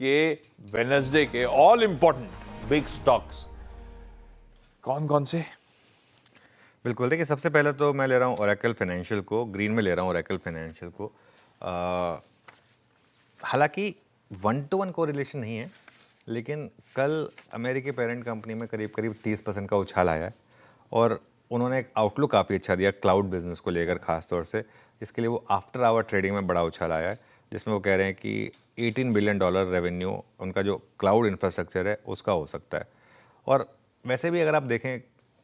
के वेडनेसडे के all important big stocks कौन कौन से? बिल्कुल, देखिए सबसे पहले तो मैं ले रहा हूँ ओरेकल फाइनेंशियल को, ग्रीन में ले रहा हूँ ओरेकल फाइनेंशियल को। हालांकि 1-to-1 कोरिलेशन नहीं है, लेकिन कल अमेरिकी पेरेंट कंपनी में करीब करीब 30% का उछाल आया है और उन्होंने एक आउटलुक काफ़ी अच्छा दिया क्लाउड बिजनेस को लेकर, खास तौर से इसके लिए वो आफ्टर आवर ट्रेडिंग में बड़ा उछाल आया है, जिसमें वो कह रहे हैं कि $18 बिलियन रेवेन्यू उनका जो क्लाउड इंफ्रास्ट्रक्चर है उसका हो सकता है। और वैसे भी अगर आप देखें,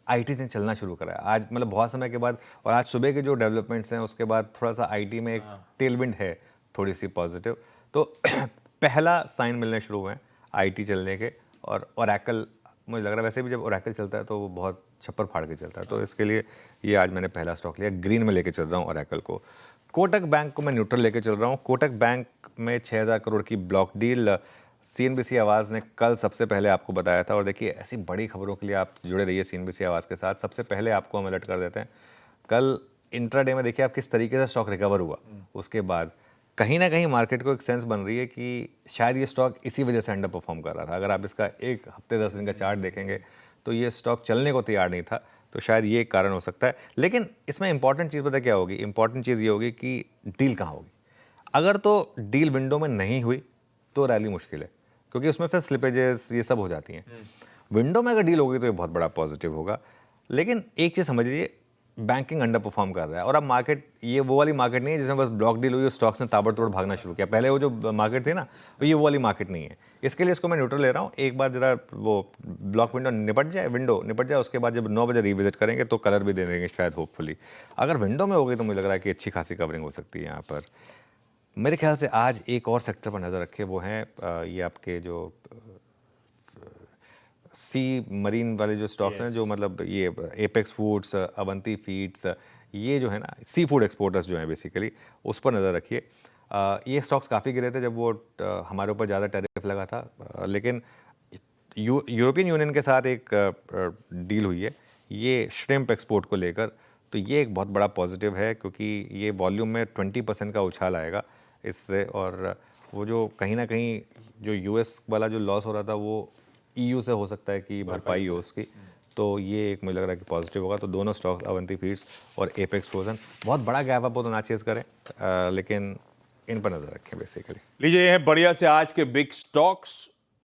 आईटी ने चलना शुरू करा है आज, मतलब बहुत समय के बाद, और आज सुबह के जो डेवलपमेंट्स हैं उसके बाद थोड़ा सा आईटी में एक टेलविंड है, थोड़ी सी पॉजिटिव। तो पहला साइन मिलने शुरू हुए हैं आईटी चलने के। और ओरेकल, मुझे लग रहा है वैसे भी जब ओरेकल चलता है तो वो बहुत छप्पर फाड़ के चलता है, तो इसके लिए ये आज मैंने पहला स्टॉक लिया, ग्रीन में लेके चल रहा हूँ ओरेकल को। कोटक बैंक को मैं न्यूट्रल लेके चल रहा हूँ। कोटक बैंक में 6,000 करोड़ की ब्लॉक डील सीएनबीसी आवाज़ ने कल सबसे पहले आपको बताया था। और देखिए, ऐसी बड़ी खबरों के लिए आप जुड़े रहिए सीएनबीसी आवाज़ के साथ। सबसे पहले आपको हम अलर्ट कर देते हैं। कल इंट्राडे में देखिए आप किस तरीके से स्टॉक रिकवर हुआ, उसके बाद कहीं ना कहीं मार्केट को एक सेंस बन रही है कि शायद ये स्टॉक इसी वजह से अंडर परफॉर्म कर रहा था। अगर आप इसका एक हफ्ते 10 दिन का चार्ट देखेंगे तो ये स्टॉक चलने को तैयार नहीं था, तो शायद ये एक कारण हो सकता है। लेकिन इसमें इंपॉर्टेंट चीज़ पता क्या होगी? इंपॉर्टेंट चीज़ ये होगी कि डील कहाँ होगी। अगर तो डील विंडो में नहीं हुई तो रैली मुश्किल है, क्योंकि उसमें फिर स्लिपेजेस ये सब हो जाती हैं। विंडो में अगर डील होगी तो ये बहुत बड़ा पॉजिटिव होगा। लेकिन एक चीज़ समझ लीजिए, बैंकिंग अंडर परफॉर्म कर रहा है और अब मार्केट ये वो वाली मार्केट नहीं है जिसमें बस ब्लॉक डील हुई और स्टॉक्स ने ताबड़तोड़ भागना शुरू किया। पहले वो जो मार्केट थी ना, ये वो वाली मार्केट नहीं है। इसके लिए इसको मैं न्यूट्रल ले रहा हूँ। एक बार जरा वो ब्लॉक विंडो निपट जाए, उसके बाद जब 9 बजे रिविजिट करेंगे तो कलर भी दे देंगे शायद, होपफुली। अगर विंडो में हो गई तो मुझे लग रहा है कि अच्छी खासी कवरिंग हो सकती है यहाँ पर। मेरे ख्याल से आज एक और सेक्टर पर नज़र रखें, वो हैं ये आपके जो सी मरीन वाले जो स्टॉक्स हैं, जो मतलब ये एपेक्स फूड्स, अवंती फीड्स, ये जो है ना सी फूड एक्सपोर्टर्स जो हैं बेसिकली, उस पर नज़र रखिए। ये स्टॉक्स काफ़ी गिरे थे जब वो हमारे ऊपर ज़्यादा टैरिफ लगा था, लेकिन यूरोपियन यूनियन के साथ एक डील हुई है ये श्रिम्प एक्सपोर्ट को लेकर, तो ये एक बहुत बड़ा पॉजिटिव है, क्योंकि ये वॉल्यूम में 20% का उछाल आएगा इससे। और वो जो कहीं ना कहीं जो यूएस वाला जो लॉस हो रहा था वो ईयू से हो सकता है कि भरपाई हो उसकी, तो ये एक मुझे लग रहा है कि पॉजिटिव होगा। तो दोनों स्टॉक्स अवंती फीड्स और एपेक्स फ्रोजन, बहुत बड़ा गैप आप तो ना चेज करें, लेकिन इन पर नजर रखें बेसिकली। लीजिए, ये हैं बढ़िया से आज के बिग स्टॉक्स।